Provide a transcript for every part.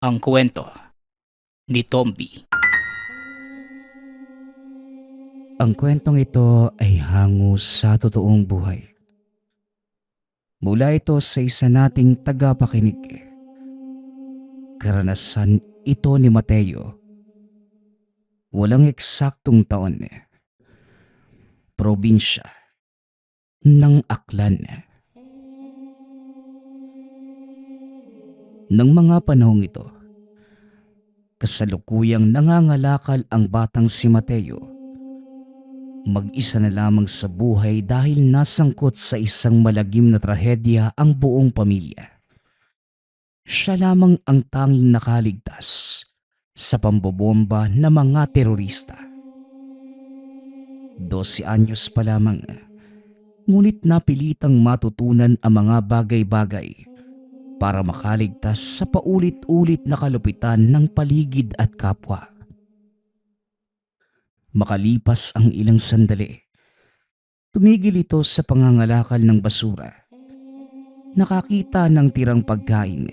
Ang kwento ni Tomby. Ang kwentong ito ay hango sa totoong buhay. Mula ito sa isa nating tagapakinig. Karanasan ito ni Mateo. Walang eksaktong taon. Probinsya ng Aklan. Nang mga panahong ito, kasalukuyang nangangalakal ang batang si Mateo. Mag-isa na lamang sa buhay dahil nasangkot sa isang malagim na trahedya ang buong pamilya. Siya lamang ang tanging nakaligtas sa pambobomba ng mga terorista. 12 anyos pa lamang, ngunit napilitang matutunan ang mga bagay-bagay para makaligtas sa paulit-ulit na kalupitan ng paligid at kapwa. Makalipas ang ilang sandali, tumigil ito sa pangangalakal ng basura. Nakakita ng tirang pagkain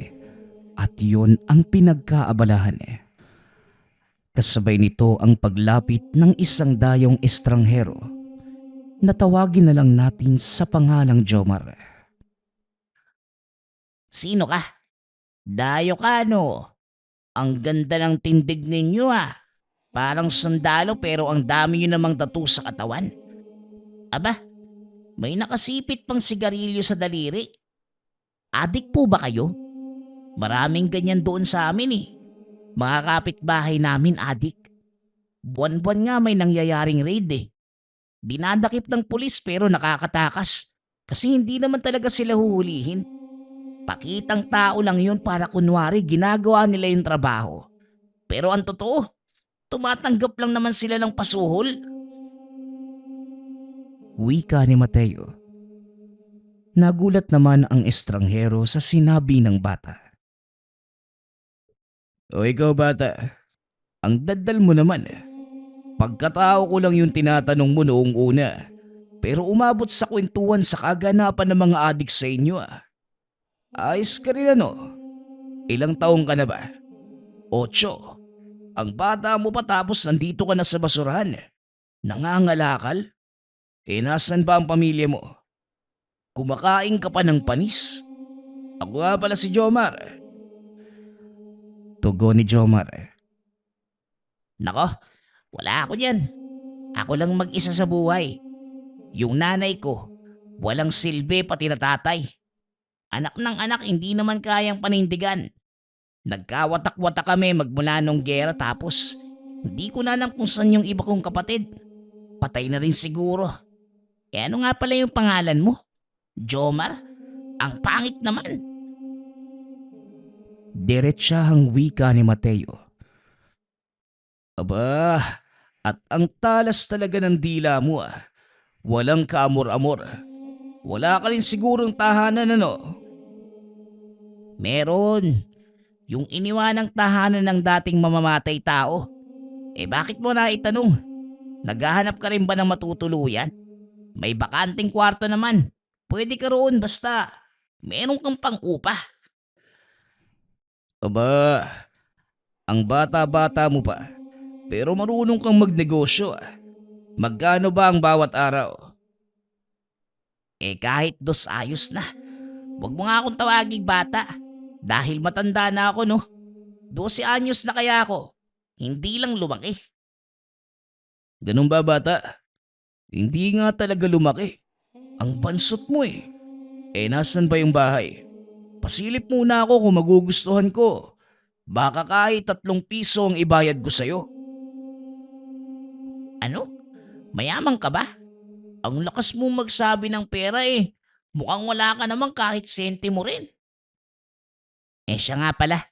at yon ang pinagkaabalahan. Kasabay nito ang paglapit ng isang dayong estranghero na tawagin na lang natin sa pangalang Jomar. Sino ka? Dayo ka no? Ang ganda ng tindig ninyo ah. Parang sundalo pero ang dami nyo namang tattoo sa katawan. Aba, may nakasipit pang sigarilyo sa daliri. Adik po ba kayo? Maraming ganyan doon sa amin eh. Mga kapitbahay namin adik. Buwan-buwan nga may nangyayaring raid eh. Dinadakip ng pulis pero nakakatakas. Kasi hindi naman talaga sila huhulihin. Pakitang tao lang yun para kunwari ginagawa nila yung trabaho. Pero ang totoo, tumatanggap lang naman sila ng pasuhol. Wika ni Mateo. Nagulat naman ang estranghero sa sinabi ng bata. O ikaw bata, ang daddal mo naman. Pagkatao ko lang yung tinatanong mo noong una. Pero umabot sa kwentuhan sa kaganapan ng mga adik sa inyo ah. Ayos ka rin ano? Ilang taong ka na ba? 8. Ang bata mo pa tapos nandito ka na sa basurahan. Nangangalakal? Nasan ba ang pamilya mo? Kumakain ka pa ng panis? Ako nga pala si Jomar. Tugon ni Jomar. Nako, wala ako dyan. Ako lang mag-isa sa buhay. Yung nanay ko, walang silbi pati na tatay. Anak ng anak hindi naman kayang panindigan. Nagkawatak-watak kami magmula nung gera tapos hindi ko na alam kung saan yung iba kong kapatid. Patay na rin siguro. Ano nga pala yung pangalan mo? Jomar? Ang pangit naman. Diretsahang wika ni Mateo. Aba, at ang talas talaga ng dila mo ah. Walang kaamor-amor. Wala ka rin sigurong tahanan ano? Meron. Yung iniwanang tahanan ng dating mamamatay tao. Bakit mo na itanong? Naghahanap ka rin ba ng matutuluyan? May bakanting kwarto naman. Pwede ka roon basta meron kang pang-upa. Aba, ang bata-bata mo pa. Pero marunong kang magnegosyo ah. Magkano ba ang bawat araw? Kahit 2 ayos na. Huwag mo nga akong tawaging bata. Dahil matanda na ako no. 12 anyos na kaya ako. Hindi lang lumaki. Ganun ba bata? Hindi nga talaga lumaki. Ang pansot mo eh. Nasan ba yung bahay? Pasilip muna ako kung magugustuhan ko. Baka kahit 3 piso ang ibayad ko sa'yo. Ano? Mayaman ka ba? Ang lakas mo magsabi ng pera eh. Mukhang wala ka naman kahit sente mo rin. Siya nga pala.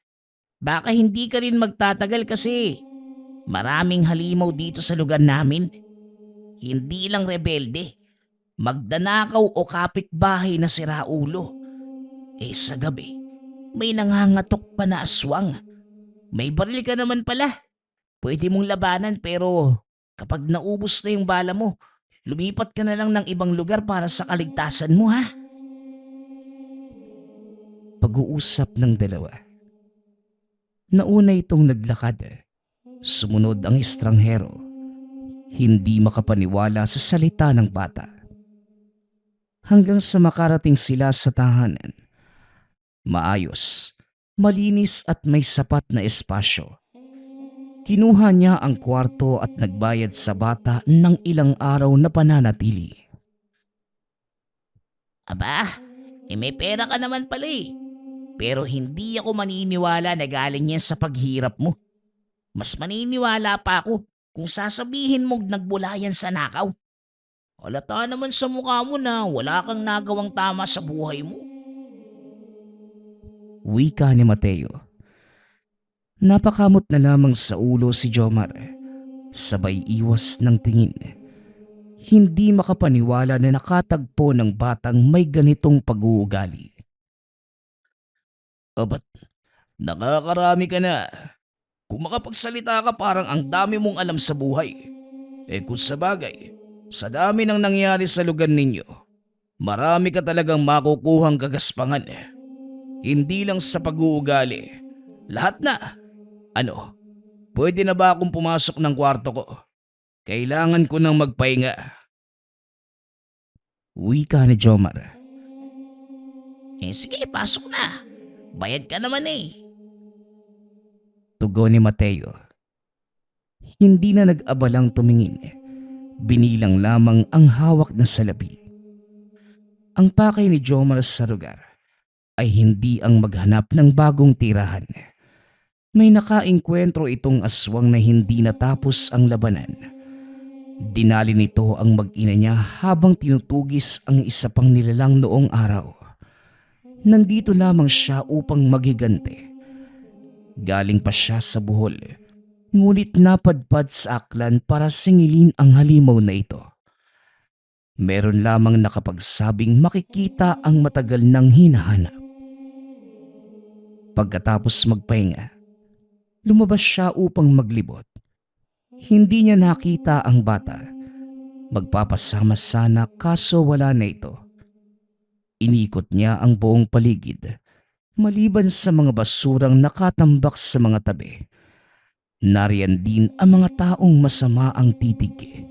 Baka hindi ka rin magtatagal kasi maraming halimaw dito sa lugar namin. Hindi lang rebelde. Magdanakaw o kapitbahay na siraulo. Sa gabi, may nangangatok pa na aswang. May baril ka naman pala. Pwede mong labanan pero kapag naubos na yung bala mo, lumipat ka na lang ng ibang lugar para sa kaligtasan mo ha. Pag-uusap ng dalawa. Nauna itong naglakad. Sumunod ang estranghero. Hindi makapaniwala sa salita ng bata. Hanggang sa makarating sila sa tahanan. Maayos, malinis at may sapat na espasyo. Kinuha niya ang kwarto at nagbayad sa bata ng ilang araw na pananatili. Aba, may pera ka naman pala eh. Pero hindi ako maniniwala na galing yan sa paghirap mo. Mas maniniwala pa ako kung sasabihin mong nagbula yan sa nakaw. Halata naman sa mukha mo na wala kang nagawang tama sa buhay mo. Wika ni Mateo. Napakamot na lamang sa ulo si Jomar. Sabay iwas ng tingin. Hindi makapaniwala na nakatagpo ng batang may ganitong pag-uugali. Abat, nakakarami ka na. Kung makapagsalita ka parang ang dami mong alam sa buhay. Kung sa bagay, sa dami ng nangyari sa lugar ninyo, marami ka talagang makukuhang gagaspangan. Hindi lang sa pag-uugali. Lahat na. Ano, pwede na ba akong pumasok ng kwarto ko? Kailangan ko nang magpahinga. Wika ni Jomar. Sige, pasok na. Bayad ka naman eh. Tugon ni Mateo. Hindi na nag-abalang tumingin. Binilang lamang ang hawak na salapi. Ang pakay ni Jomar sa lugar ay hindi ang maghanap ng bagong tirahan. May nakaengkwentro itong aswang na hindi natapos ang labanan. Dinali nito ang mag-ina niya habang tinutugis ang isa pang nilalang noong araw. Nandito lamang siya upang maghigante. Galing pa siya sa Bohol, ngunit napadpad sa Aklan para singilin ang halimaw na ito. Meron lamang nakapagsabing makikita ang matagal nang hinahanap. Pagkatapos magpahinga, lumabas siya upang maglibot. Hindi niya nakita ang bata. Magpapasama sana kaso wala na ito. Inikot niya ang buong paligid, maliban sa mga basurang nakatambak sa mga tabi. Nariyan din ang mga taong masama ang titig.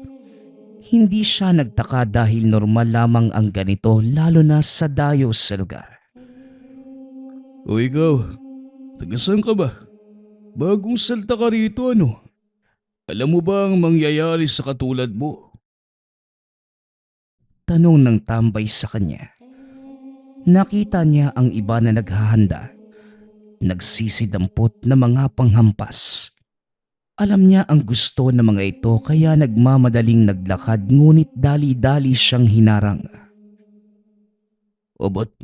Hindi siya nagtaka dahil normal lamang ang ganito lalo na sa dayo sa lugar. O ikaw, taga-saan ka ba? Bagong salta ka rito ano? Alam mo ba ang mangyayari sa katulad mo? Tanong ng tambay sa kanya. Nakita niya ang iba na naghahanda. Nagsisidampot na mga panghampas. Alam niya ang gusto ng mga ito kaya nagmamadaling naglakad ngunit dali-dali siyang hinarang. Abat,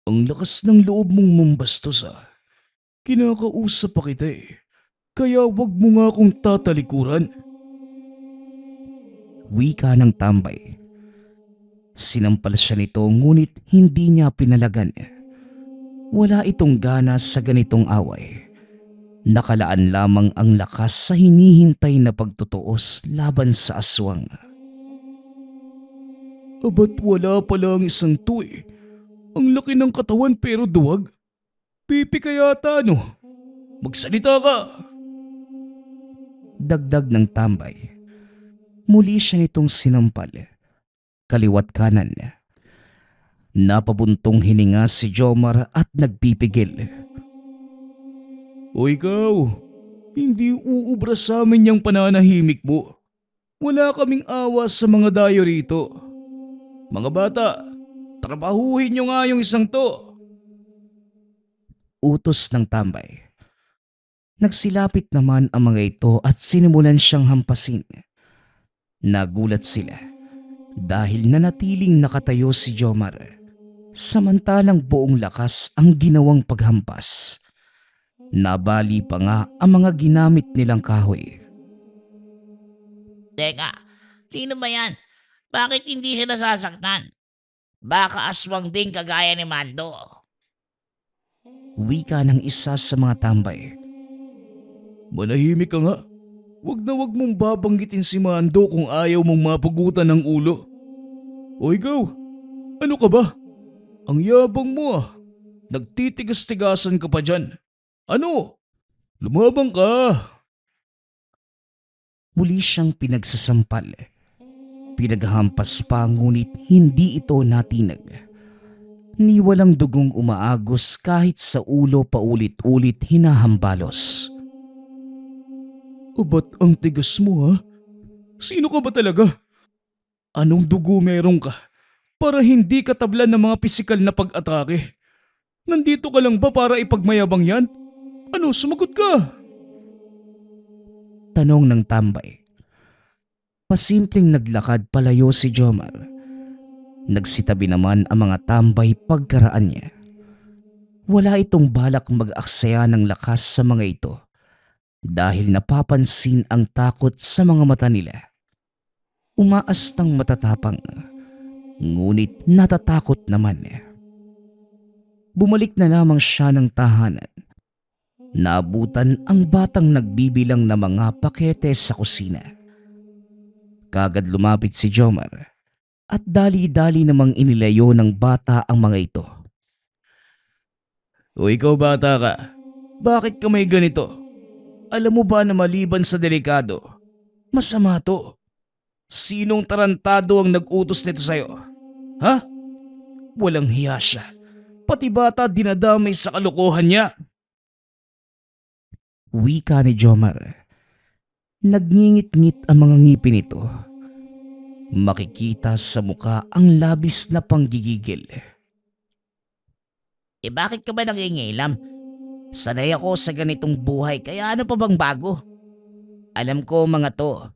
ang lakas ng loob mong mambastos ah. Kinakausap pa kita eh. Kaya wag mo nga akong tatalikuran. Wika ng tambay. Sinampal siya nito ngunit hindi niya pinalagan. Wala itong gana sa ganitong away. Nakalaan lamang ang lakas sa hinihintay na pagtutuos laban sa aswang. Abat wala pala ang isang to eh. Ang laki ng katawan pero duwag. Pipi ka yata no? Magsalita ka! Dagdag ng tambay. Muli siya nitong sinampal. Kaliwat kanan. Napabuntong hininga si Jomar at nagpipigil. O ikaw, hindi uubra sa amin yung pananahimik mo. Wala kaming awa sa mga dayo rito. Mga bata, trabahuhin nyo nga yung isang to. Utos ng tambay. Nagsilapit naman ang mga ito at sinimulan siyang hampasin. Nagulat sila dahil nanatiling nakatayo si Jomar samantalang buong lakas ang ginawang paghampas. Nabali pa nga ang mga ginamit nilang kahoy. Teka, sino ba yan? Bakit hindi siya nasasaktan? Baka aswang din kagaya ni Mando. Wika ng isa sa mga tambay. Manahimik ka nga. Wag na wag mong babanggitin si Mando kung ayaw mong mapugutan ng ulo. O ikaw, ano ka ba? Ang yabang mo ah. Nagtitigas-tigasan ka pa dyan. Ano? Lumabang ka! Muli siyang pinagsasampal. Pinaghampas pa ngunit hindi ito natinag. Ni walang dugong umaagos kahit sa ulo paulit-ulit hinahambalos. O ba't ang tigas mo ha? Sino ka ba talaga? Anong dugo meron ka para hindi ka tablan ng mga pisikal na pag-atake? Nandito ka lang ba para ipagmayabang yan? Ano, sumagot ka? Tanong ng tambay. Pasimpleng naglakad palayo si Jomar. Nagsitabi naman ang mga tambay pagkaraan niya. Wala itong balak mag-aksaya ng lakas sa mga ito dahil napapansin ang takot sa mga mata nila. Umaastang matatapang, ngunit natatakot naman. Bumalik na lamang siya ng tahanan. Naabutan ang batang nagbibilang ng mga pakete sa kusina. Kagad lumapit si Jomar at dali-dali namang inilayo ng bata ang mga ito. O ikaw bata ka, bakit ka may ganito? Alam mo ba na maliban sa delikado, masama to? Sinong tarantado ang nag-utos nito sa'yo? Ha? Walang hiya siya. Pati bata dinadamay sa kalokohan niya. Wika ni Jomar. Nagngingit-ngit ang mga ngipin nito. Makikita sa muka ang labis na panggigigil. Bakit ka ba nangingilam? Sanay ako sa ganitong buhay kaya ano pa bang bago? Alam ko mga to.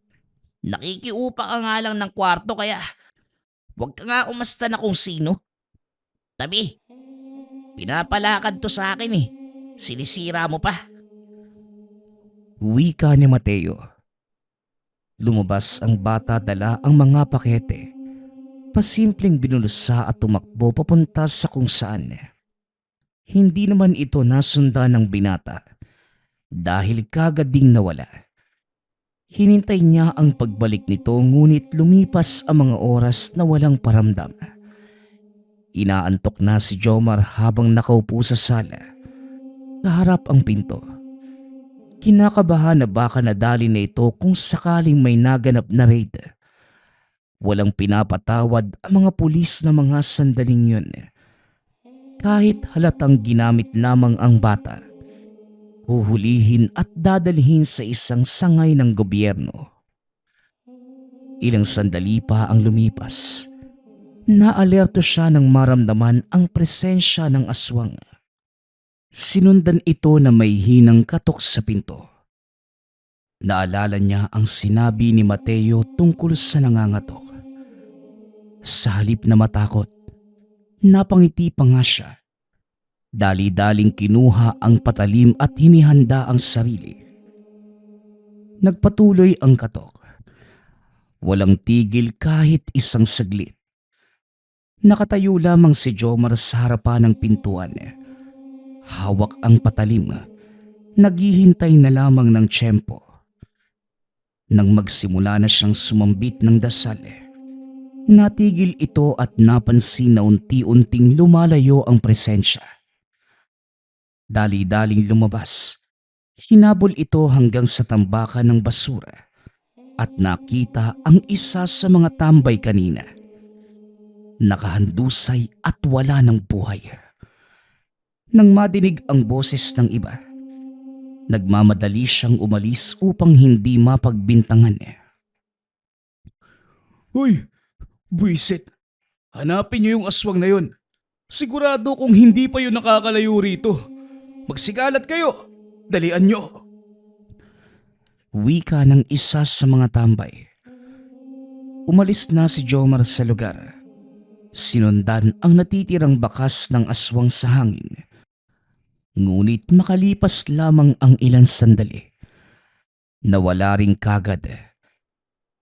Nakikiupa ka nga lang ng kwarto kaya huwag ka nga umasta na kung sino. Tabi, pinapalakad to sa akin eh. Sinisira mo pa. Wika ni Mateo. Lumabas ang bata dala ang mga pakete. Pasimpleng binulsa at tumakbo papunta sa kung saan. Hindi naman ito nasundan ng binata dahil kagad ding nawala. Hinintay niya ang pagbalik nito ngunit lumipas ang mga oras na walang paramdam. Inaantok na si Jomar habang nakaupo sa sala. Kaharap ang pinto. Kinakabahan na baka nadali na ito kung sakaling may naganap na raid. Walang pinapatawad ang mga pulis na mga sandaling yun. Kahit halatang ginamit lamang ang bata, huhulihin at dadalhin sa isang sangay ng gobyerno. Ilang sandali pa ang lumipas. Naalerto siya nang maramdaman ang presensya ng aswang. Sinundan ito na may hinang katok sa pinto. Naalala niya ang sinabi ni Mateo tungkol sa nangangatok. Sa halip na matakot, napangiti pa nga siya. Dali-daling kinuha ang patalim at hinihanda ang sarili. Nagpatuloy ang katok. Walang tigil kahit isang saglit. Nakatayo lamang si Jomar sa harapan ng pintuan. Hawak ang patalim. Naghihintay na lamang ng tiyempo. Nang magsimula na siyang sumambit ng dasal, natigil ito at napansin na unti-unting lumalayo ang presensya. Dali-daling lumabas. Hinabol ito hanggang sa tambakan ng basura at nakita ang isa sa mga tambay kanina. Nakahandusay at wala ng buhay. Nang madinig ang boses ng iba, nagmamadali siyang umalis upang hindi mapagbintangan. Hoy, buwisit! Hanapin niyo yung aswang na yun. Sigurado kung hindi pa yun nakakalayo rito. Magsigalat kayo! Dalian niyo! Wika ng isa sa mga tambay. Umalis na si Jomar sa lugar. Sinundan ang natitirang bakas ng aswang sa hangin. Ngunit makalipas lamang ang ilang sandali, nawala ring kagad.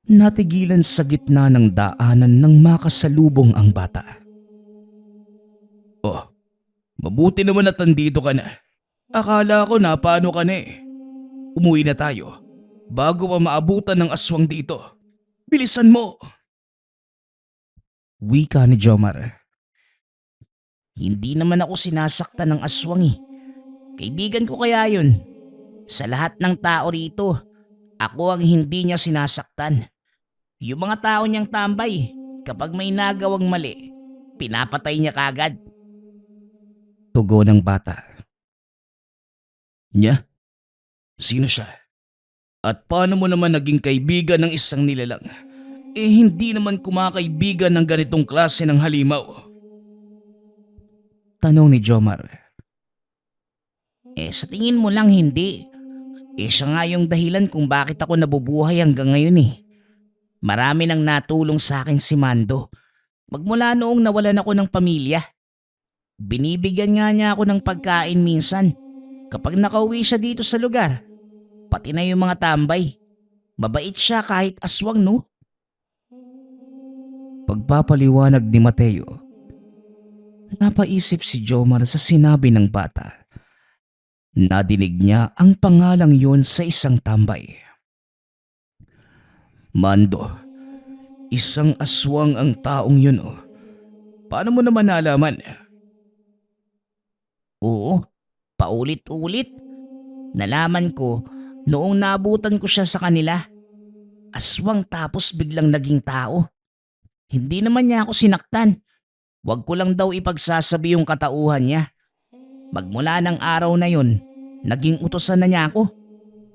Natigilan sa gitna ng daanan nang makasalubong ang bata. Oh, mabuti naman at nandito ka na. Akala ko na paano ka na eh. Umuwi na tayo bago pa maabutan ng aswang dito. Bilisan mo! Wika ni Jomar. Hindi naman ako sinasaktan ng aswang eh. Kaibigan ko kaya yun. Sa lahat ng tao rito, ako ang hindi niya sinasaktan. Yung mga tao niyang tambay, kapag may nagawang mali, pinapatay niya kagad. Tugon ng bata. Nya? Sino siya? At paano mo naman naging kaibigan ng isang nilalang? Hindi naman kumakaibigan ng ganitong klase ng halimaw. Tanong ni Jomar. Sa tingin mo lang hindi. Siya nga yung dahilan kung bakit ako nabubuhay hanggang ngayon eh. Marami nang natulong sa akin si Mando. Magmula noong nawalan ako ng pamilya. Binibigyan nga niya ako ng pagkain minsan. Kapag nakauwi siya dito sa lugar, pati na yung mga tambay. Mabait siya kahit aswang, no? Pagpapaliwanag ni Mateo, napaisip si Jomar sa sinabi ng bata. Nadinig niya ang pangalang yun sa isang tambay. Mando, isang aswang ang taong yun oh. Paano mo naman nalaman? Oo, paulit-ulit. Nalaman ko noong naabutan ko siya sa kanila. Aswang tapos biglang naging tao. Hindi naman niya ako sinaktan. Huwag ko lang daw ipagsasabi yung katauhan niya. Magmula ng araw na yun, naging utusan na niya ako.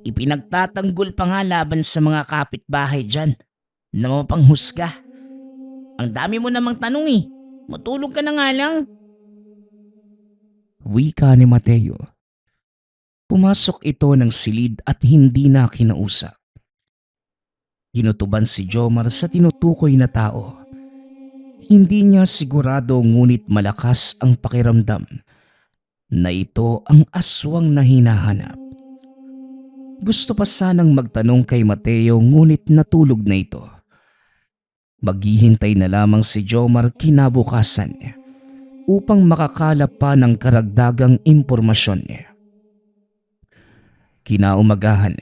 Ipinagtatanggol pa nga laban sa mga kapitbahay dyan na mapanghusga. Ang dami mo namang tanong eh. Matulog ka na nga lang. Wika ni Mateo. Pumasok ito ng silid at hindi na kinausap. Kinutuban si Jomar sa tinutukoy na tao. Hindi niya sigurado ngunit malakas ang pakiramdam na ito ang aswang na hinahanap. Gusto pa sanang magtanong kay Mateo ngunit natulog na ito. Maghihintay na lamang si Jomar kinabukasan upang makakalap pa ng karagdagang impormasyon. Kinaumagahan,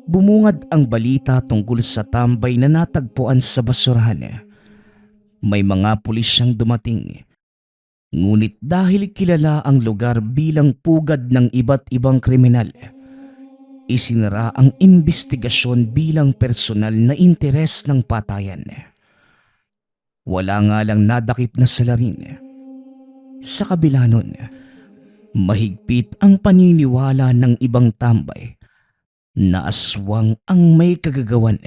bumungad ang balita tungkol sa tambay na natagpuan sa basurahan. May mga pulis siyang dumating. Ngunit dahil kilala ang lugar bilang pugad ng iba't ibang kriminal, isinara ang investigasyon bilang personal na interes ng patayan. Wala nga lang nadakip na salarin. Sa kabila nun, mahigpit ang paniniwala ng ibang tambay na aswang ang may kagagawan.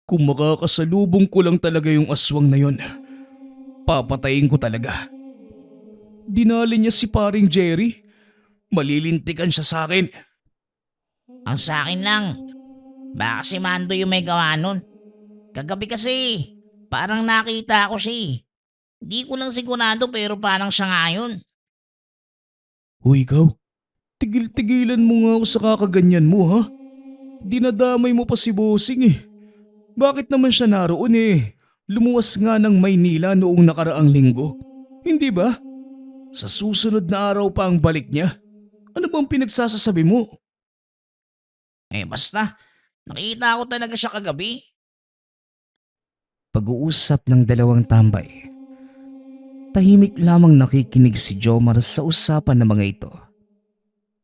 Kung makakasalubong ko lang talaga yung aswang na yon, papatayin ko talaga. Dinali niya si paring Jerry. Malilintikan siya sa akin. Ang sa akin lang, baka si Mando yung may gawa nun. Kagabi kasi, parang nakita ko siya eh. Di ko lang sigurado pero parang siya nga yun. Hoy ikaw, tigil-tigilan mo nga ako sa kakaganyan mo ha. Dinadamay mo pa si Bossing eh. Bakit naman siya naroon eh? Lumuwas nga ng Maynila noong nakaraang linggo. Hindi ba? Sa susunod na araw pa ang balik niya. Ano bang pinagsasasabi mo? Basta, nakita ko talaga siya kagabi. Pag-uusap ng dalawang tambay. Tahimik lamang nakikinig si Jomar sa usapan ng mga ito.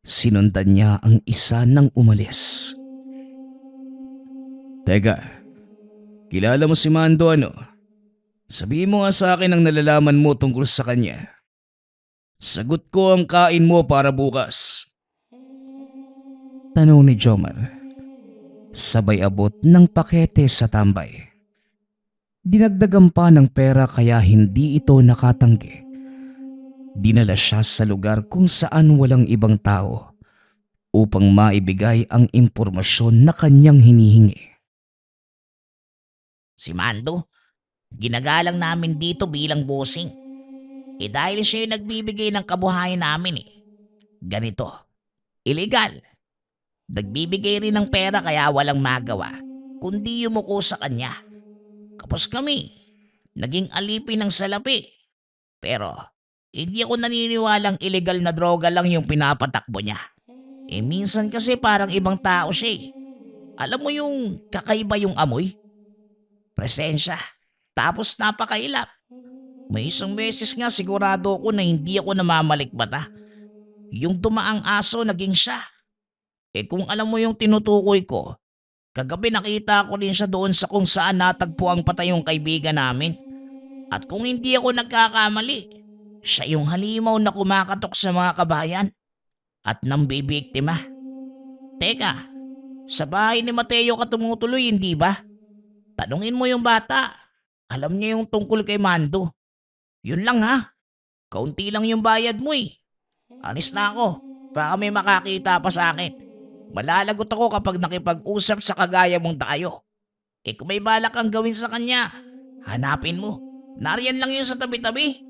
Sinundan niya ang isa nang umalis. Teka, kilala mo si Mando ano? Sabihin mo nga sa akin ang nalalaman mo tungkol sa kanya. Sagot ko ang kain mo para bukas. Tanong ni Jomar. Sabay abot ng pakete sa tambay. Dinagdagan pa ng pera kaya hindi ito nakatanggi. Dinala siya sa lugar kung saan walang ibang tao upang maibigay ang impormasyon na kanyang hinihingi. Si Mando, ginagalang namin dito bilang bossing. Dahil siya yung nagbibigay ng kabuhayan namin eh. Ganito, illegal. Nagbibigay rin ng pera kaya walang magawa, kundi yumuko sa kanya. Kapos kami, naging alipin ng salapi. Pero, hindi ako naniniwalang illegal na droga lang yung pinapatakbo niya. Minsan kasi parang ibang tao siya eh. Alam mo yung kakaiba yung amoy? Presensya, tapos napakailap. May isang beses nga sigurado ako na hindi ako namamalikmata. Yung dumaang aso naging siya. Kung alam mo yung tinutukoy ko, kagabi nakita ko din siya doon sa kung saan natagpo ang patay yung kaibigan namin. At kung hindi ako nagkakamali, siya yung halimaw na kumakatok sa mga kabayan at nambibiktima. Teka, sa bahay ni Mateo ka tumutuloy, hindi ba? Tanungin mo yung bata. Alam niya yung tungkol kay Mando. Yun lang ha. Kaunti lang yung bayad mo eh. Alis na ako. Baka may makakita pa sa akin. Malalagot ako kapag nakipag-usap sa kagaya mong tayo. Kung may balak kang gawin sa kanya, hanapin mo. Nariyan lang yun sa tabi-tabi.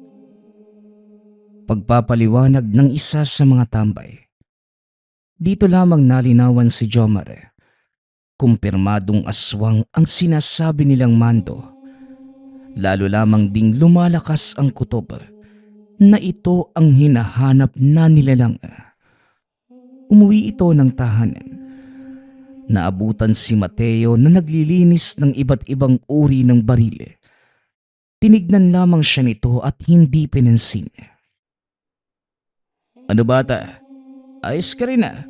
Pagpapaliwanag ng isa sa mga tambay. Dito lamang nalinawan si Jomar. Kumpirmadong aswang ang sinasabi nilang Mando. Lalo lamang ding lumalakas ang kutob na ito ang hinahanap na nilalang. Umuwi ito ng tahanan. Naabutan si Mateo na naglilinis ng iba't ibang uri ng baril. Tinignan lamang siya nito at hindi pinansin. Ano bata? Ayos ka rin ah.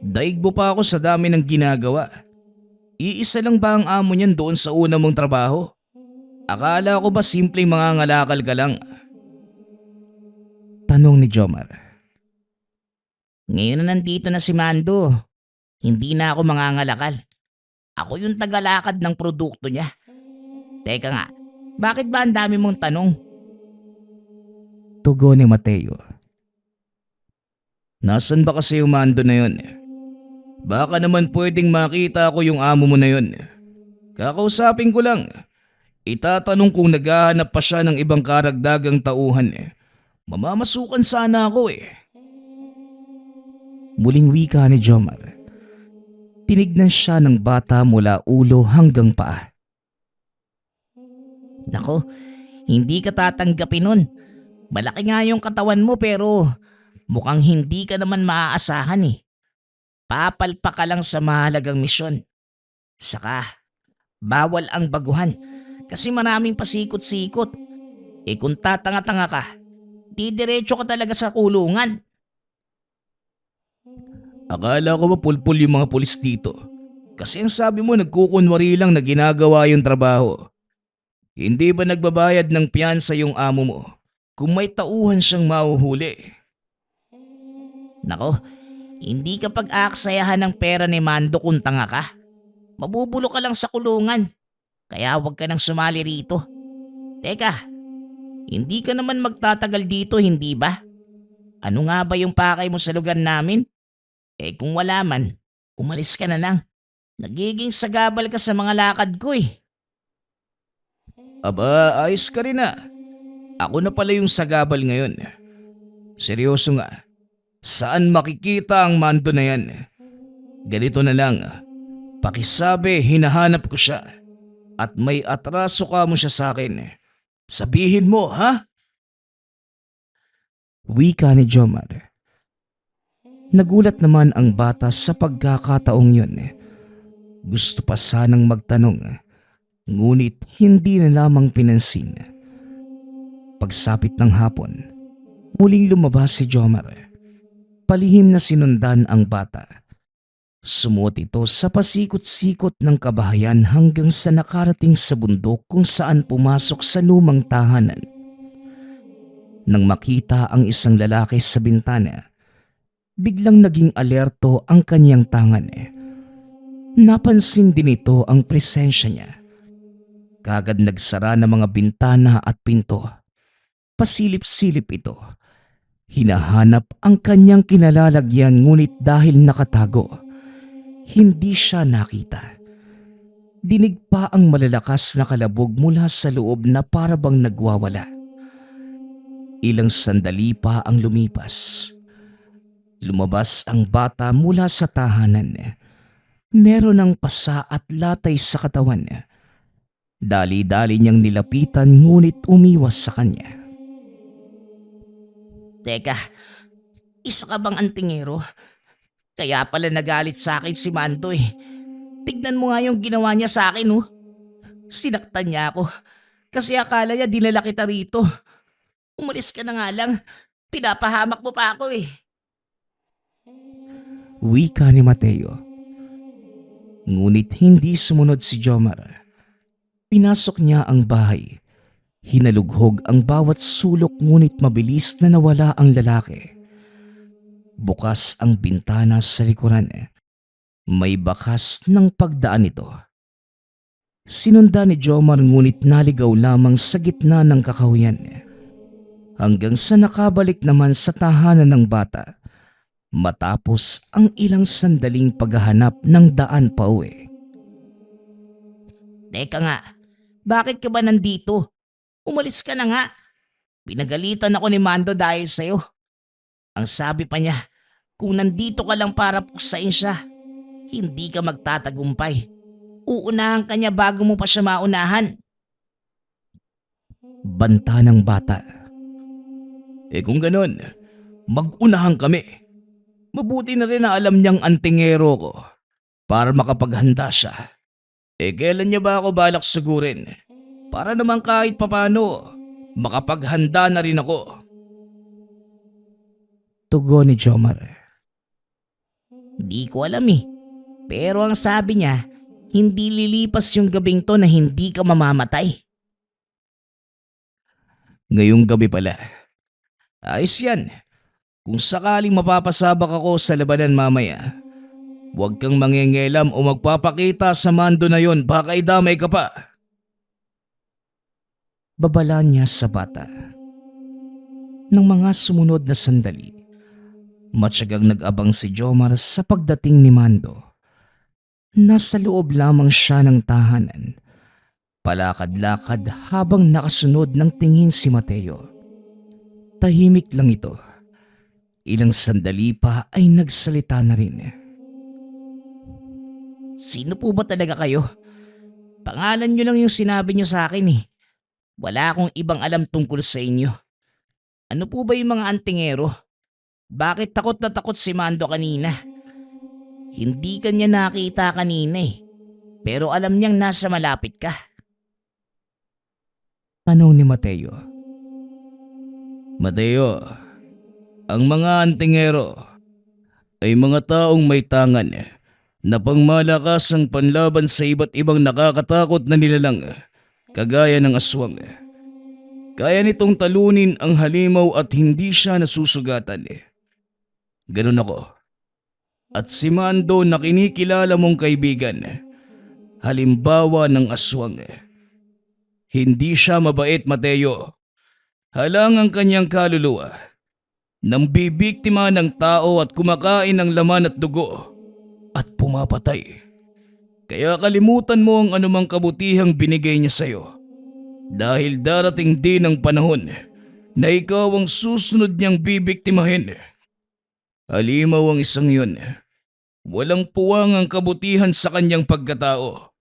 Daig mo pa ako sa dami ng ginagawa. Iisa lang ba ang amo niyan doon sa una mong trabaho? Akala ko ba simpleng mangangalakal ka lang? Tanong ni Jomar. Ngayon na nandito na si Mando, hindi na ako mangangalakal. Ako yung tagalakad ng produkto niya. Teka nga, bakit ba ang dami mong tanong? Tugon ni Mateo. Nasaan ba kasi yung Mando na yun? Baka naman pwedeng makita ko yung amo mo na yun. Kakausapin ko lang. Itatanong kung naghahanap pa siya ng ibang karagdagang tauhan. Mamamasukan sana ako eh. Muling wika ni Jomar. Tinignan siya ng bata mula ulo hanggang paa. Nako, hindi ka tatanggapin nun. Malaki nga yung katawan mo pero mukhang hindi ka naman maaasahan eh. Papalpa ka lang sa mahalagang misyon. Saka, bawal ang baguhan kasi maraming pasikot-sikot. Kung tatanga-tanga ka, didiretso ka talaga sa kulungan. Akala ko ba pulpul yung mga pulis dito? Kasi ang sabi mo nagkukunwari lang na ginagawa yung trabaho. Hindi ba nagbabayad ng piyansa yung amo mo kung may tauhan siyang mahuhuli? Nako, hindi ka pag-aaksayahan ng pera ni Mando kung tanga ka. Mabubulo ka lang sa kulungan. Kaya huwag ka nang sumali rito. Teka, hindi ka naman magtatagal dito, hindi ba? Ano nga ba yung pakay mo sa lugar namin? Kung wala man, umalis ka na lang. Nagiging sagabal ka sa mga lakad ko eh. Aba, ayos ka rin ah. Ako na pala yung sagabal ngayon. Seryoso nga. Saan makikita ang Mando na yan? Ganito na lang. Pakisabi, hinahanap ko siya. At may atraso ka mo siya sa akin. Sabihin mo, ha? Wika ni Jomar. Nagulat naman ang bata sa pagkakataong yun. Gusto pa sanang magtanong, ngunit hindi na lamang pinansin. Pagsapit ng hapon, muling lumabas si Jomar. Palihim na sinundan ang bata. Sumuot ito sa pasikot-sikot ng kabahayan hanggang sa nakarating sa bundok kung saan pumasok sa lumang tahanan. Nang makita ang isang lalaki sa bintana, biglang naging alerto ang kanyang tangan. Napansin din ito ang presensya niya. Kagad nagsara ng mga bintana at pinto. Pasilip-silip ito. Hinahanap ang kanyang kinalalagyan ngunit dahil nakatago, hindi siya nakita. Dinig pa ang malalakas na kalabog mula sa loob na parabang nagwawala. Ilang sandali pa ang lumipas. Lumabas ang bata mula sa tahanan. Meron ng pasa at latay sa katawan. Dali-dali niyang nilapitan ngunit umiwas sa kanya. Teka, isa ka bang antingero? Kaya pala nagalit sa akin si Mando eh. Tignan mo nga yung ginawa niya sa akin oh. Sinaktan niya ako. Kasi akala niya dinala kita rito. Umalis ka na nga lang. Pinapahamak mo pa ako eh. Wika ni Mateo. Ngunit hindi sumunod si Jomar. Pinasok niya ang bahay. Hinalughog ang bawat sulok ngunit mabilis na nawala ang lalaki. Bukas ang bintana sa likuran. May bakas ng pagdaan nito. Sinundan ni Jomar ngunit naligaw lamang sa gitna ng kakahuyan. Hanggang sa nakabalik naman sa tahanan ng bata matapos ang ilang sandaling paghahanap ng daan pauwi. Teka nga, bakit ka ba nandito? Umalis ka na nga. Pinagalitan ako ni Mando dahil sa'yo. Ang sabi pa niya, kung nandito ka lang para puksain siya, hindi ka magtatagumpay. Uunahan ka niya bago mo pa siya maunahan. Banta ng bata. Kung ganon, mag-unahan kami. Mabuti na rin na alam niyang antingero ko para makapaghanda siya. Kailan niya ba ako balak sugurin? Para naman kahit papano, makapaghanda na rin ako. Tugon ni Jomar. Di ko alam eh. Pero ang sabi niya, hindi lilipas yung gabing to na hindi ka mamamatay. Ngayong gabi pala. Ayos yan. Kung sakaling mapapasabak ako sa labanan mamaya, huwag kang mangingelam o magpapakita sa Mando na yon, baka idamay ka pa. Babala niya sa bata. Nang mga sumunod na sandali, matyagang nag-abang si Jomar sa pagdating ni Mando. Nasa loob lamang siya ng tahanan. Palakad-lakad habang nakasunod ng tingin si Mateo. Tahimik lang ito. Ilang sandali pa ay nagsalita na rin. Sino po ba talaga kayo? Pangalan niyo lang yung sinabi niyo sa akin eh. Wala akong ibang alam tungkol sa inyo. Ano po ba yung mga antingero? Bakit takot na takot si Mando kanina? Hindi ka niya nakita kanina eh. Pero alam niyang nasa malapit ka. Tanong ni Mateo. Mateo, ang mga antingero ay mga taong may tangan na pangmalakasang panlaban sa iba't ibang nakakatakot na nilalang kagaya ng aswang. Kaya nitong talunin ang halimaw at hindi siya nasusugatan. Ganun ako. At si Mando na kinikilala mong kaibigan, halimbawa ng aswang. Hindi siya mabait, Mateo. Halang ang kanyang kaluluwa. Nang bibiktima ng tao at kumakain ng laman at dugo at pumapatay. Kaya kalimutan mo ang anumang kabutihang binigay niya sa'yo. Dahil darating din ang panahon na ikaw ang susunod niyang bibiktimahin. Halimaw ang isang yun. Walang puwang ang kabutihan sa kanyang pagkatao.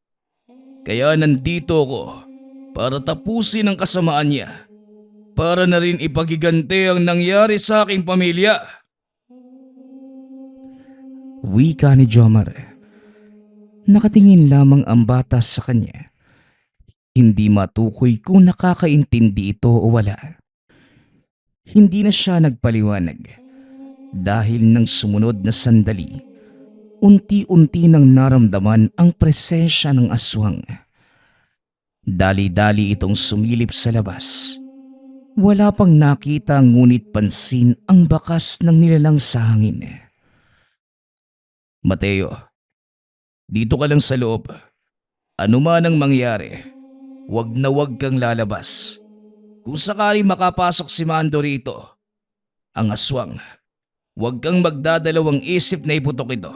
Kaya nandito ako para tapusin ang kasamaan niya. Para na rin ipagigante ang nangyari sa aking pamilya. Wika ni Jomar. Nakatingin lamang ang bata sa kanya. Hindi matukoy kung nakakaintindi ito o wala. Hindi na siya nagpaliwanag. Dahil nang sumunod na sandali, unti-unti nang naramdaman ang presensya ng aswang. Dali-dali itong sumilip sa labas. Wala pang nakita ngunit pansin ang bakas ng nilalang sa hangin. Mateo, dito ka lang sa loob. Ano man ang mangyari, wag na wag kang lalabas. Kung sakali makapasok si Mando rito, ang aswang, wag kang magdadalawang isip na iputok ito.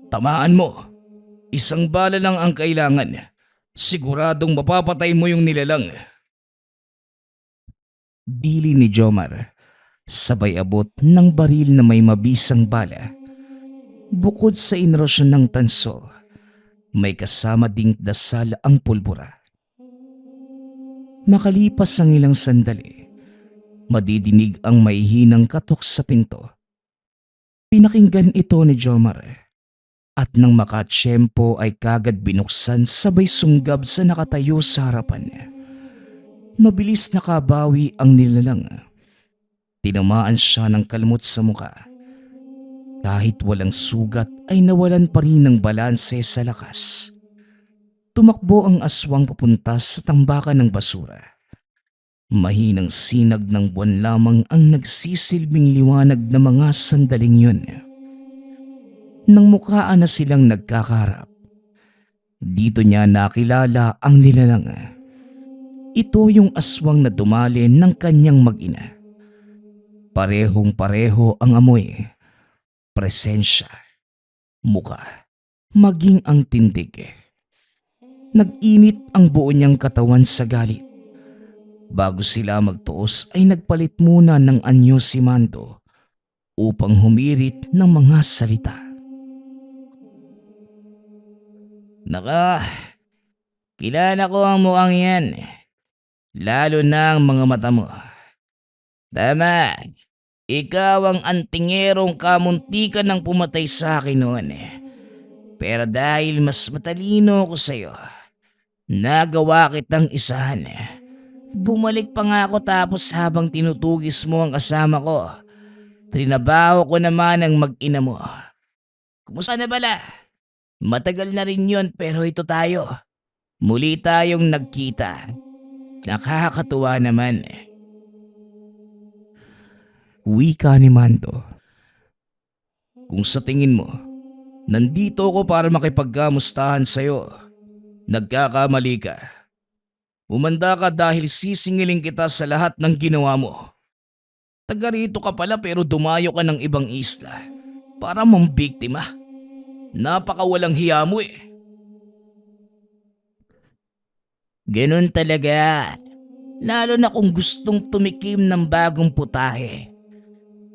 Tamaan mo. Isang bala lang ang kailangan. Siguradong mapapatay mo yung nilalang. Bili ni Jomar, sabay abot ng baril na may mabisang bala. Bukod sa inerosyon ng tanso, may kasama ding dasal ang pulbura. Makalipas ang ilang sandali, madidinig ang maihinang katok sa pinto. Pinakinggan ito ni Jomar at nang makatsyempo ay kagad binuksan sabay sunggab sa nakatayo sa harapan. Mabilis nakabawi ang nilalang. Tinamaan siya ng kalmot sa muka. Kahit walang sugat ay nawalan pa rin ng balanse sa lakas. Tumakbo ang aswang papunta sa tambakan ng basura. Mahinang sinag ng buwan lamang ang nagsisilbing liwanag na mga sandaling yun. Nang mukhaan na silang nagkakarap, dito niya nakilala ang nilalang. Ito yung aswang na dumali ng kanyang mag-ina. Parehong-pareho ang amoy, presensya, muka, maging ang tindig. Nag-init ang buo niyang katawan sa galit. Bago sila magtuos ay nagpalit muna ng anyo si Mando upang humirit ng mga salita. Naka, kilala ko ang mukhang yan. Lalo na ang mga mata mo. Tama, ikaw ang antingerong kamuntikan ng pumatay sa akin noon. Pero dahil mas matalino ko sa'yo, nagawa kitang isahan. Bumalik pa nga ako tapos habang tinutugis mo ang kasama ko, trinabaho ko naman ang mag-ina mo. Kumusta na bala? Matagal na rin yun pero ito tayo. Muli tayong nagkita. Nakakatuwa naman. Wika ni Mando. Kung sa tingin mo, nandito ako para makipagkamustahan sa'yo, nagkakamali ka. Umanda ka dahil sisingiling kita sa lahat ng ginawa mo. Taga rito ka pala pero dumayo ka ng ibang isla para mambiktima. Napakawalang hiya mo eh. Ganun talaga. Lalo na kung gustong tumikim ng bagong putahe.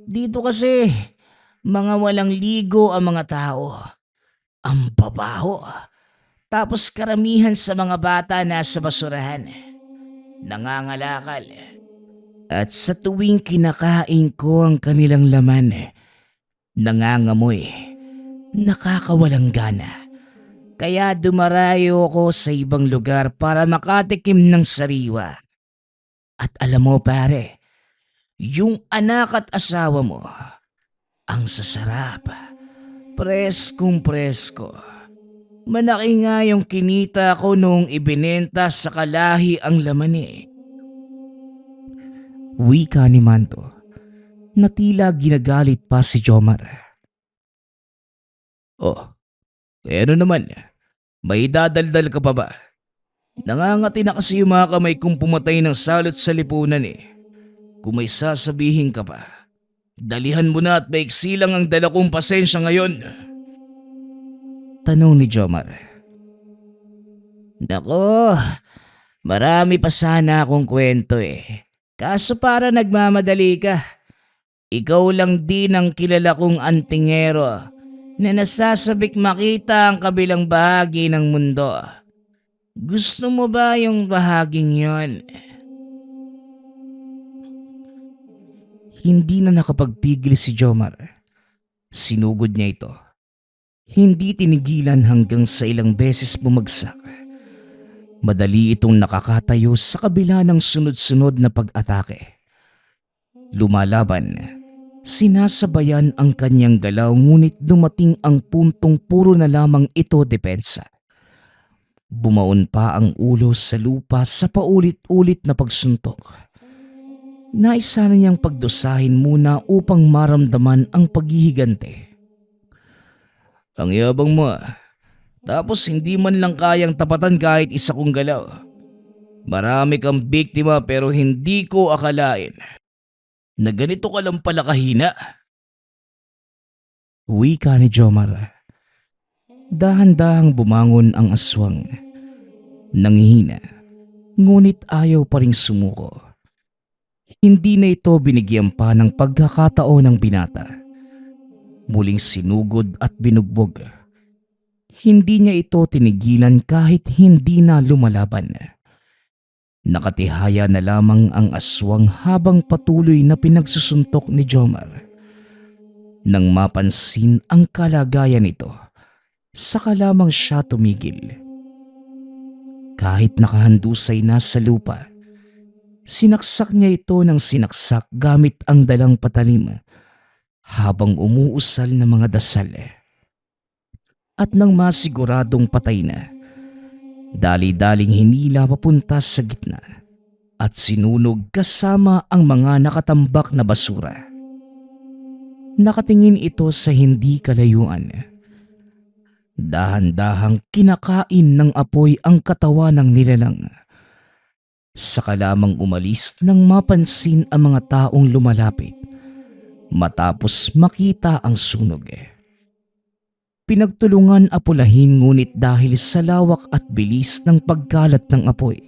Dito kasi, mga walang ligo ang mga tao. Ang babaho. Tapos karamihan sa mga bata nasa basurahan. Nangangalakal. At sa tuwing kinakain ko ang kanilang laman, nangangamoy. Nakakawalang gana. Kaya dumarayo ako sa ibang lugar para makatikim ng sariwa. At alam mo pare, yung anak at asawa mo, ang sasarap. Preskong presko. Malaki nga yung kinita ko noong ibinenta sa kalahi ang laman eh. Wika ni Mando na tila ginagalit pa si Jomar. Oh, kaya ano naman? May dadaldal ka pa ba? Nangangati na kasi yung mga kamay kong pumatay ng salot sa lipunan eh. Kung may sasabihin ka pa, dalihan mo na at maiksi lang ang dala kong pasensya ngayon. Tanong ni Jomar. Nako, marami pa sana akong kwento eh. Kaso para nagmamadali ka. Ikaw lang din ang kilala kong antingero na nasasabik makita ang kabilang bahagi ng mundo. Gusto mo ba yung bahaging yon? Hindi na nakapagpigil si Jomar. Sinugod niya ito. Hindi tinigilan hanggang sa ilang beses bumagsak. Madali itong nakakatayo sa kabila ng sunod-sunod na pag-atake. Lumalaban. Sinasabayan ang kanyang galaw ngunit dumating ang puntong puro na lamang ito depensa. Bumaon pa ang ulo sa lupa sa paulit-ulit na pagsuntok. Nais sana niyang pagdusahin muna upang maramdaman ang paghihigante. Ang yabang mo tapos hindi man lang kayang tapatan kahit isa kong galaw. Marami kang biktima pero hindi ko akalain na ganito ka lang pala kahina. Wika ni Jomar. Dahan-dahang bumangon ang aswang. Nanghihina, ngunit ayaw pa ring sumuko. Hindi na ito binigyan pa ng pagkakataon ng binata. Muling sinugod at binugbog. Hindi niya ito tinigilan kahit hindi na lumalaban. Nakatihaya na lamang ang aswang habang patuloy na pinagsusuntok ni Jomar. Nang mapansin ang kalagayan nito, saka lamang siya tumigil. Kahit nakahandusay na sa lupa, sinaksak niya ito ng sinaksak gamit ang dalang patalim habang umuusal ng mga dasal. At nang masiguradong patay na, dali-daling hinila papunta sa gitna at sinunog kasama ang mga nakatambak na basura. Nakatingin ito sa hindi kalayuan. Dahan-dahang kinakain ng apoy ang katawan ng nilalang. Saka lamang umalis nang mapansin ang mga taong lumalapit matapos makita ang sunog. Pinagtulungan apulahin ngunit dahil sa lawak at bilis ng pagkalat ng apoy,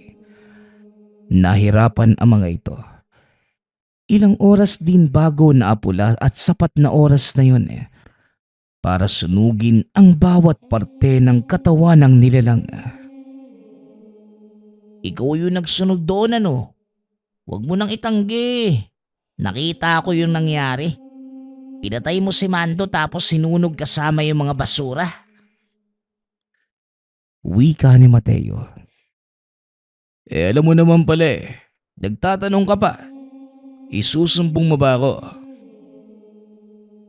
nahirapan ang mga ito. Ilang oras din bago naapula at sapat na oras na yun para sunugin ang bawat parte ng katawan ng nilalang. Ikaw yung nagsunog doon ano? Huwag mo nang itanggi. Nakita ko yung nangyari. Pinatay mo si Mando tapos sinunog kasama yung mga basura. Wika ni Mateo. Alam mo naman pala nagtatanong ka pa. Isusumbong mo ba ako?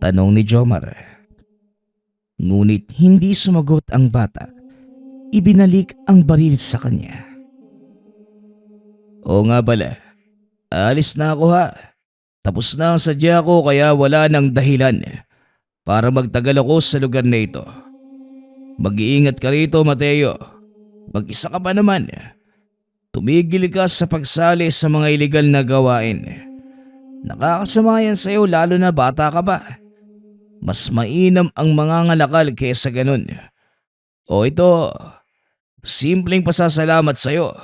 Tanong ni Jomar. Ngunit hindi sumagot ang bata. Ibinalik ang baril sa kanya. Oo nga pala, alis na ako ha. Tapos na ang sadya ko kaya wala nang dahilan para magtagal ako sa lugar na ito. Mag-iingat ka rito, Mateo. Mag-isa ka pa naman. Tumigil ka sa pagsali sa mga iligal na gawain. Nakakasama yan sa'yo lalo na bata ka pa. Mas mainam ang mga ngalakal kaysa ganun. O ito, simpleng pasasalamat sa'yo.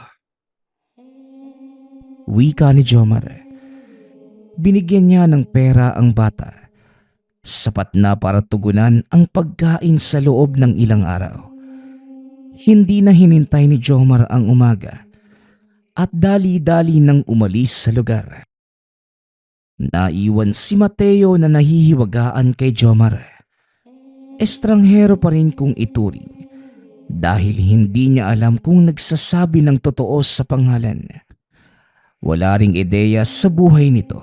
Wika ni Jomar. Binigyan niya ng pera ang bata. Sapat na para tugunan ang pagkain sa loob ng ilang araw. Hindi na hinintay ni Jomar ang umaga at dali-dali nang umalis sa lugar. Naiwan si Mateo na nahihiwagaan kay Jomar. Estranghero pa rin kung ituring dahil hindi niya alam kung nagsasabi ng totoo sa pangalan. Wala ring ideya sa buhay nito.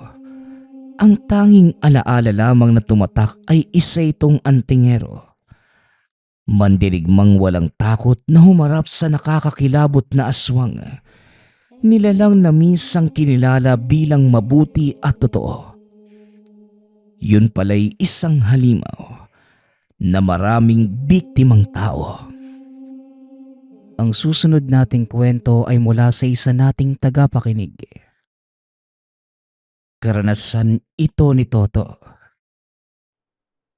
Ang tanging alaala lamang na tumatak ay isa itong antingero. Mandirigmang walang takot na humarap sa nakakakilabot na aswang. Nilalang na minsang kinilala bilang mabuti at totoo. Yun pala'y isang halimaw na maraming biktimang tao. Ang susunod nating kwento ay mula sa isa nating tagapakinig. Karanasan ito ni Toto.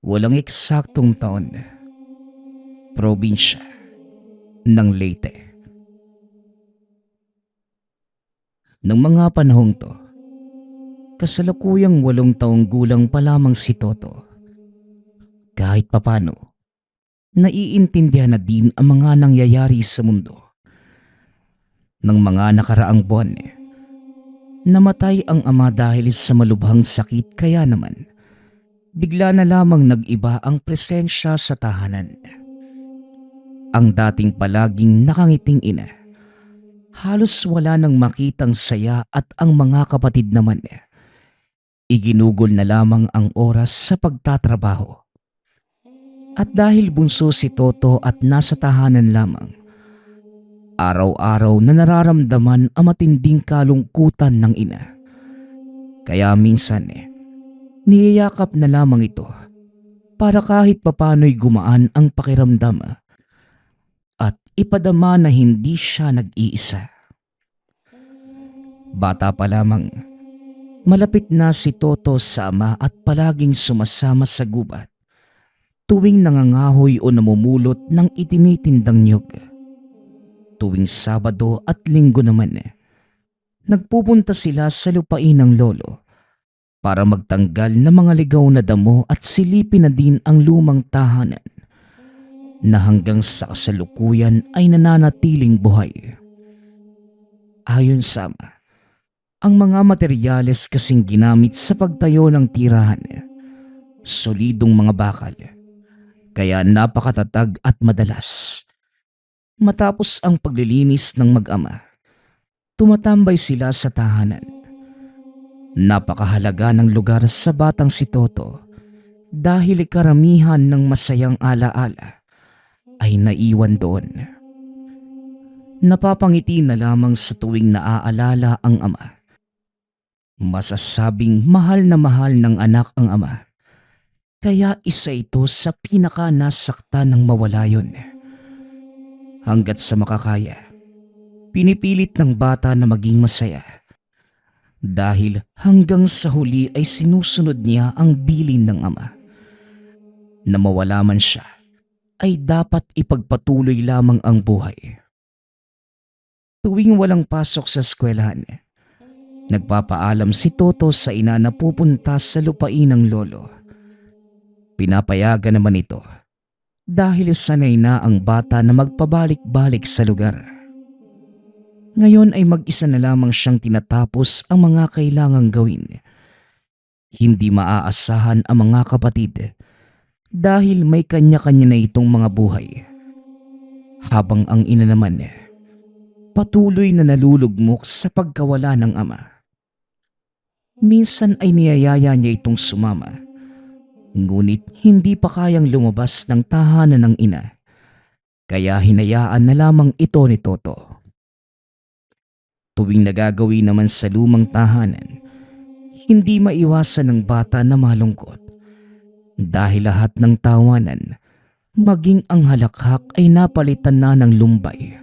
Walang eksaktong taon. Probinsya ng Leyte. Nang mga panahong to, kasalukuyang 8 taong gulang pa lamang si Toto. Kahit papano, naiintindihan na din ang mga nangyayari sa mundo. Nang mga nakaraang buwan, namatay ang ama dahil sa malubhang sakit kaya naman, bigla na lamang nag-iba ang presensya sa tahanan. Ang dating palaging nakangiting ina, halos wala nang makitang saya at ang mga kapatid naman, iginugol na lamang ang oras sa pagtatrabaho. At dahil bunso si Toto at nasa tahanan lamang, araw-araw na nararamdaman ang matinding kalungkutan ng ina. Kaya minsan niyayakap na lamang ito para kahit papano'y gumaan ang pakiramdam at ipadama na hindi siya nag-iisa. Bata pa lamang, malapit na si Toto sa ama at palaging sumasama sa gubat tuwing nangangahoy o namumulot ng itinitindang niyog. Tuwing Sabado at Linggo naman, nagpupunta sila sa lupain ng lolo para magtanggal ng mga ligaw na damo at silipin na din ang lumang tahanan na hanggang sa kasalukuyan ay nananatiling buhay. Ayon sa ama, ang mga materyales kasing ginamit sa pagtayo ng tirahan, solidong mga bakal, kaya napakatatag at madalas. Matapos ang paglilinis ng mag-ama, tumatambay sila sa tahanan. Napakahalaga ng lugar sa batang si Toto dahil karamihan ng masayang alaala ay naiwan doon. Napapangiti na lamang sa tuwing naaalala ang ama. Masasabing mahal ng anak ang ama. Kaya isa ito sa pinaka nasakta ng mawala yun. Hanggat sa makakaya, pinipilit ng bata na maging masaya. Dahil hanggang sa huli ay sinusunod niya ang bilin ng ama. Na mawala man siya, ay dapat ipagpatuloy lamang ang buhay. Tuwing walang pasok sa eskwelahan, nagpapaalam si Toto sa ina na pupunta sa lupain ng lolo. Pinapayagan naman ito dahil sanay na ang bata na magpabalik-balik sa lugar. Ngayon ay mag-isa na lamang siyang tinatapos ang mga kailangang gawin. Hindi maaasahan ang mga kapatid dahil may kanya-kanya na itong mga buhay. Habang ang ina naman patuloy na nalulugmok sa pagkawala ng ama. Minsan ay niyayaya niya itong sumama, ngunit hindi pa kayang lumabas ng tahanan ng ina, kaya hinayaan na lamang ito ni Toto. Tuwing nagagawi naman sa lumang tahanan, hindi maiwasan ng bata na malungkot dahil lahat ng tawanan, maging ang halakhak ay napalitan na ng lumbay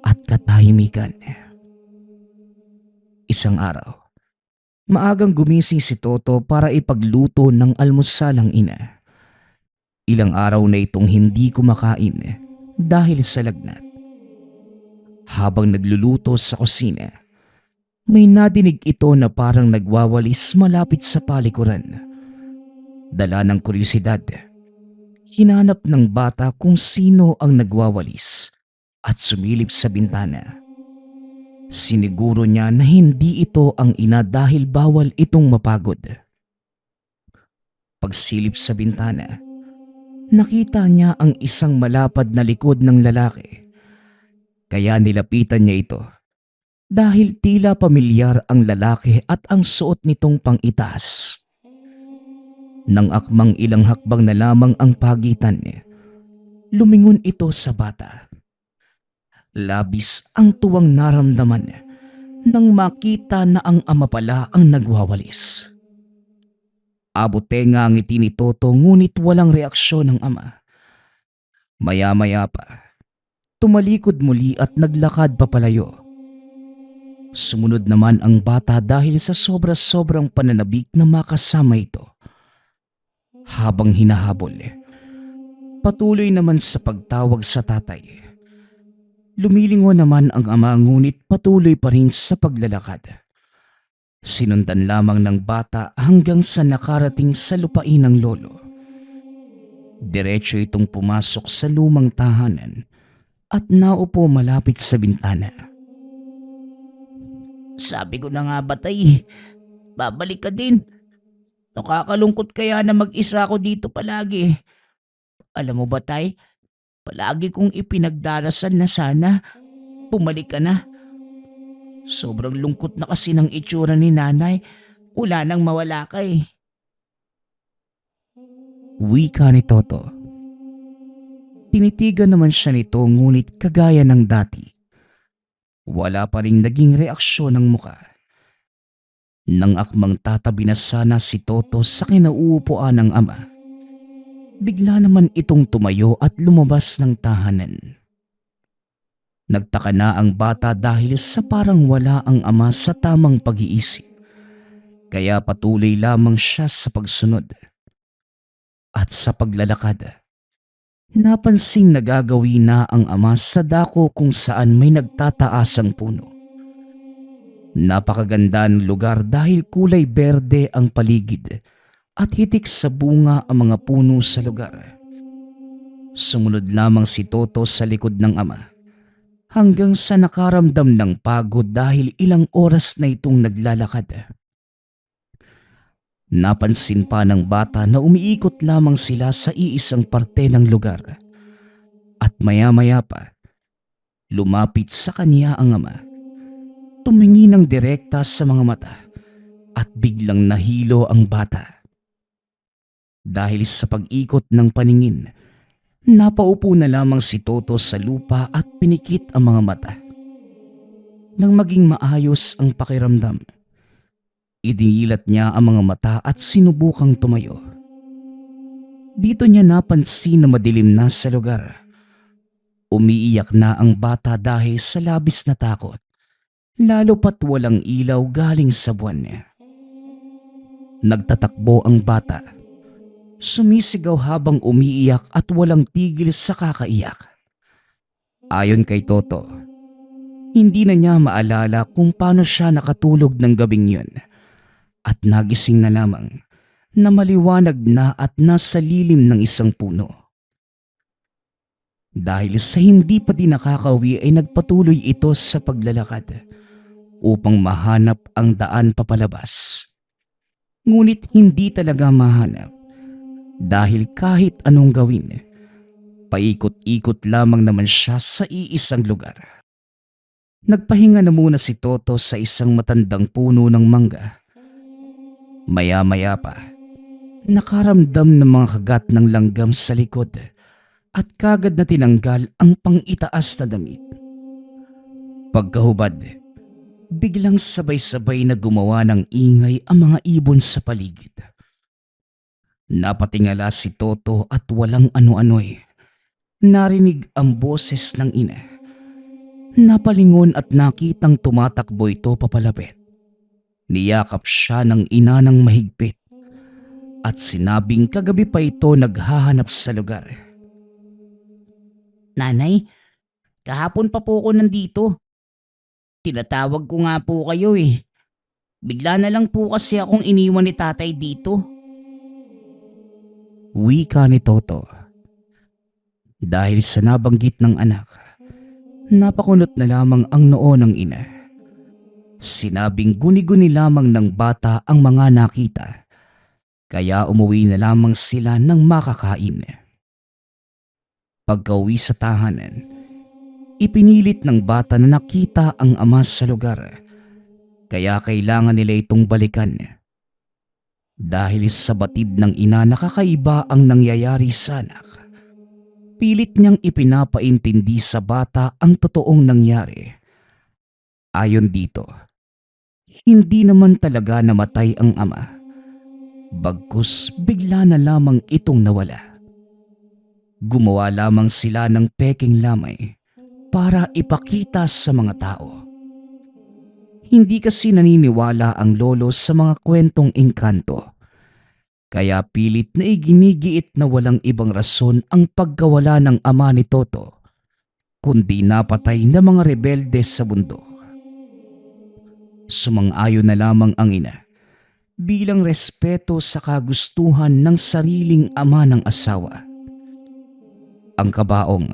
at katahimikan. Isang araw, maagang gumising si Toto para ipagluto ng almusalang ina. Ilang araw na itong hindi kumakain dahil sa lagnat. Habang nagluluto sa kusina, may nadinig ito na parang nagwawalis malapit sa palikuran. Dala ng kuryosidad, hinanap ng bata kung sino ang nagwawalis at sumilip sa bintana. Siniguro niya na hindi ito ang ina dahil bawal itong mapagod. Pagsilip sa bintana, nakita niya ang isang malapad na likod ng lalaki. Kaya nilapitan niya ito dahil tila pamilyar ang lalaki at ang suot nitong pang-itaas. Nang akmang ilang hakbang na lamang ang pagitan, lumingon ito sa bata. Labis ang tuwang naramdaman nang makita na ang ama pala ang nagwawalis. Abot-tenga ang ngiti ni Toto ngunit walang reaksyon ng ama. Maya-maya pa, tumalikod muli at naglakad papalayo. Sumunod naman ang bata dahil sa sobra-sobrang pananabik na makasama ito. Habang hinahabol, patuloy naman sa pagtawag sa tatay. Lumilingon naman ang ama ngunit patuloy pa rin sa paglalakad. Sinundan lamang ng bata hanggang sa nakarating sa lupain ng lolo. Diretso itong pumasok sa lumang tahanan at naupo malapit sa bintana. Sabi ko na nga ba tay, babalik ka din. Nakakalungkot kaya na mag-isa ako dito palagi. Alam mo ba tay, palagi kong ipinagdarasal na sana bumalik ka na. Sobrang lungkot na kasi ng itsura ni nanay. Wala nang mawala ka eh. Wika ni Toto. Tinitigan naman siya nito ngunit kagaya ng dati. Wala pa ring naging reaksyon ng muka. Nang akmang tatabi na sana si Toto sa kinauupuan ng ama, bigla naman itong tumayo at lumabas ng tahanan. Nagtaka na ang bata dahil sa parang wala ang ama sa tamang pag-iisip. Kaya patuloy lamang siya sa pagsunod. At sa paglalakad, napansing nagagawi na ang ama sa dako kung saan may nagtataasang puno. Napakaganda ng lugar dahil kulay berde ang paligid at hitik sa bunga ang mga puno sa lugar. Sumunod lamang si Toto sa likod ng ama hanggang sa nakaramdam ng pagod dahil ilang oras na itong naglalakad. Napansin pa ng bata na umiikot lamang sila sa iisang parte ng lugar. At maya-maya pa, lumapit sa kanya ang ama. Tumingin ng direkta sa mga mata at biglang nahilo ang bata. Dahil sa pag-ikot ng paningin, napaupo na lamang si Toto sa lupa at pinikit ang mga mata. Nang maging maayos ang pakiramdam, idinilat niya ang mga mata at sinubukang tumayo. Dito niya napansin na madilim na sa lugar. Umiiyak na ang bata dahil sa labis na takot, lalo pat walang ilaw galing sa buwan niya. Nagtatakbo ang bata. Sumisigaw habang umiiyak at walang tigil sa kakaiyak. Ayon kay Toto, hindi na niya maalala kung paano siya nakatulog ng gabing yun at nagising na lamang na maliwanag na at nasa lilim ng isang puno. Dahil sa hindi pa din nakakauwi ay nagpatuloy ito sa paglalakad upang mahanap ang daan papalabas. Ngunit hindi talaga mahanap dahil kahit anong gawin, paikot-ikot lamang naman siya sa iisang lugar. Nagpahinga na muna si Toto sa isang matandang puno ng mangga. Maya-maya pa, nakaramdam ng mga kagat ng langgam sa likod at kagad na tinanggal ang pang-itaas na damit. Pagkahubad, biglang sabay-sabay na gumawa ng ingay ang mga ibon sa paligid. Napatingala si Toto at walang ano-ano'y narinig ang boses ng ina. Napalingon at nakitang tumatakbo ito papalapit. Niyakap siya ng ina ng mahigpit at sinabing kagabi pa ito naghahanap sa lugar. Nanay, kahapon pa po ako nandito. Tinatawag ko nga po kayo eh. Bigla na lang po kasi akong iniwan ni tatay dito. Wika ni Toto. Dahil sa nabanggit ng anak, napakunot na lamang ang noo ng ina. Sinabing guni-guni lamang ng bata ang mga nakita, kaya umuwi na lamang sila ng makakain. Pagka-uwi sa tahanan, ipinilit ng bata na nakita ang ama sa lugar, kaya kailangan nila itong balikan. Dahil sa batid ng ina nakakaiba ang nangyayari sa anak, pilit niyang ipinapaintindi sa bata ang totoong nangyari. Ayon dito, hindi naman talaga namatay ang ama, bagkus bigla na lamang itong nawala. Gumawa lamang sila ng peking lamay para ipakita sa mga tao. Hindi kasi naniniwala ang lolo sa mga kwentong engkanto, kaya pilit na iginigiit na walang ibang rason ang pagkawala ng ama ni Toto, kundi napatay na mga rebelde sa bundok. Sumang-ayon na lamang ang ina bilang respeto sa kagustuhan ng sariling ama ng asawa. Ang kabaong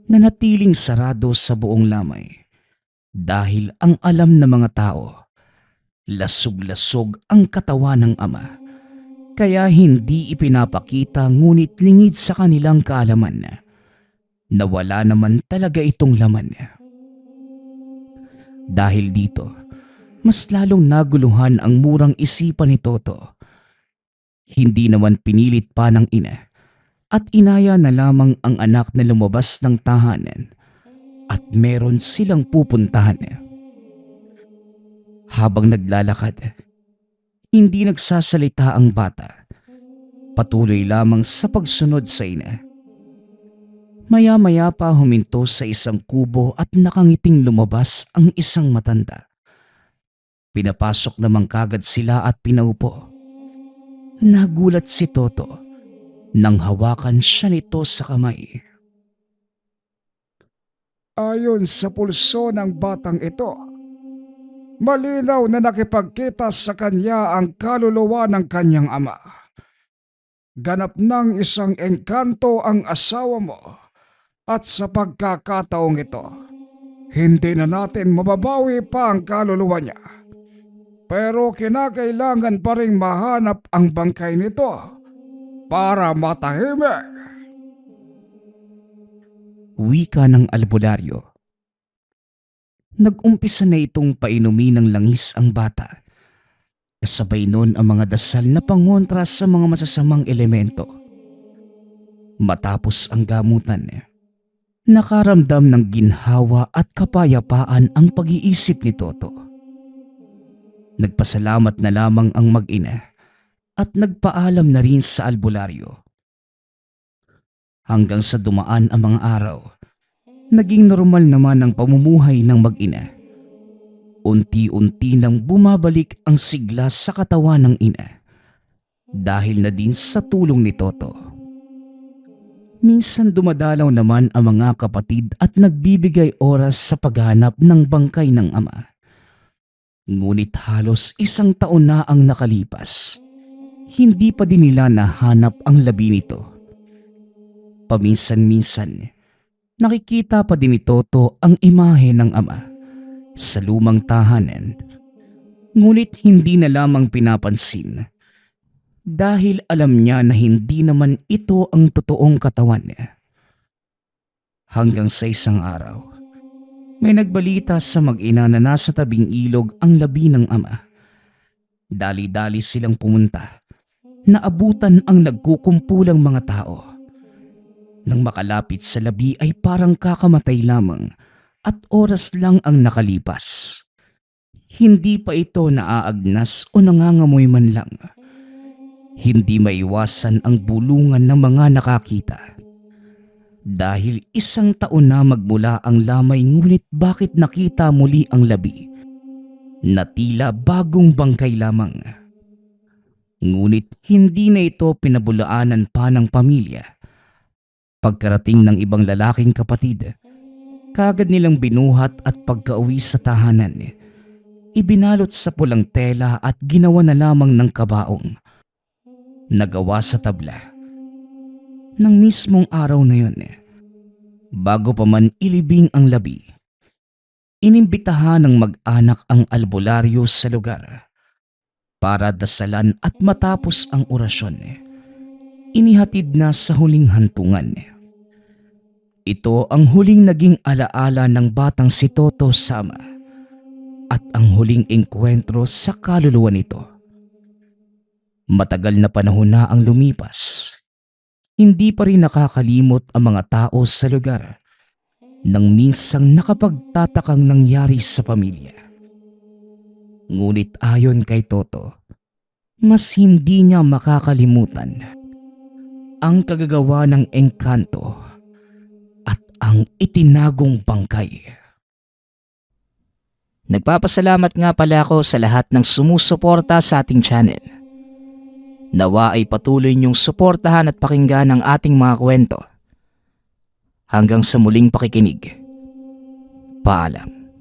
nanatiling sarado sa buong lamay dahil ang alam ng mga tao, lasog-lasog ang katawan ng ama, kaya hindi ipinapakita ngunit lingid sa kanilang kaalaman na wala naman talaga itong laman. Dahil dito, mas lalong naguluhan ang murang isipan ni Toto. Hindi naman pinilit pa ng ina at inaya na lamang ang anak na lumabas ng tahanan at meron silang pupuntahan. Habang naglalakad, hindi nagsasalita ang bata. Patuloy lamang sa pagsunod sa ina. Maya-maya pa huminto sa isang kubo at nakangiting lumabas ang isang matanda. Pinapasok naman kagad sila at pinaupo. Nagulat si Toto nang hawakan siya nito sa kamay. Ayon sa pulso ng batang ito, malinaw na nakipagkita sa kanya ang kaluluwa ng kanyang ama. Ganap ng isang engkanto ang asawa mo at sa pagkakataong ito, hindi na natin mababawi pa ang kaluluwa niya. Pero kinakailangan pa rin mahanap ang bangkay nito para matahimik. Wika ng albularyo. Nag-umpisa na itong painumin ng langis ang bata. Kasabay nun ang mga dasal na pangontra sa mga masasamang elemento. Matapos ang gamutan, nakaramdam ng ginhawa at kapayapaan ang pag-iisip ni Toto. Nagpasalamat na lamang ang mag-ina at nagpaalam na rin sa albularyo. Hanggang sa dumaan ang mga araw, naging normal naman ang pamumuhay ng mag-ina. Unti-unti nang bumabalik ang sigla sa katawan ng ina dahil na din sa tulong ni Toto. Minsan dumadalaw naman ang mga kapatid at nagbibigay oras sa paghanap ng bangkay ng ama. Ngunit halos 1 taon na ang nakalipas. Hindi pa din nila nahanap ang labi nito. Paminsan-minsan, nakikita pa din ni Toto ang imahe ng ama sa lumang tahanan. Ngunit hindi na lamang pinapansin dahil alam niya na hindi naman ito ang totoong katawan niya. Hanggang sa isang araw, may nagbalita sa mag-ina na nasa tabing ilog ang labi ng ama. Dali-dali silang pumunta. Naabutan ang nagkukumpulang mga tao. Nang makalapit sa labi ay parang kakamatay lamang at oras lang ang nakalipas. Hindi pa ito naaagnas o nangangamoy man lang. Hindi maiwasan ang bulungan ng mga nakakita. Dahil 1 taon na magmula ang lamay, ngunit bakit nakita muli ang labi na tila bagong bangkay lamang. Ngunit hindi na ito pinabulaanan pa ng pamilya. Pagkarating ng ibang lalaking kapatid, kagad nilang binuhat at pagkauwi sa tahanan, ibinalot sa pulang tela at ginawa na lamang ng kabaong. Nagawa sa tabla. Nang mismong araw na yun, bago pa man ilibing ang labi, inimbitahan ng mag-anak ang albularyo sa lugar para dasalan at matapos ang orasyon. Inihatid na sa huling hantungan. Ito ang huling naging alaala ng batang si Toto Sama at ang huling engkwentro sa kaluluwa nito. Matagal na panahon na ang lumipas. Hindi pa rin nakakalimot ang mga tao sa lugar nang minsang nakapagtatakang nangyari sa pamilya. Ngunit ayon kay Toto, mas hindi niya makakalimutan ang kagagawa ng engkanto at ang itinagong bangkay. Nagpapasalamat nga pala ako sa lahat ng sumusuporta sa ating channel. Nawa ay patuloy niyong suportahan at pakinggan ang ating mga kwento. Hanggang sa muling pakikinig. Paalam.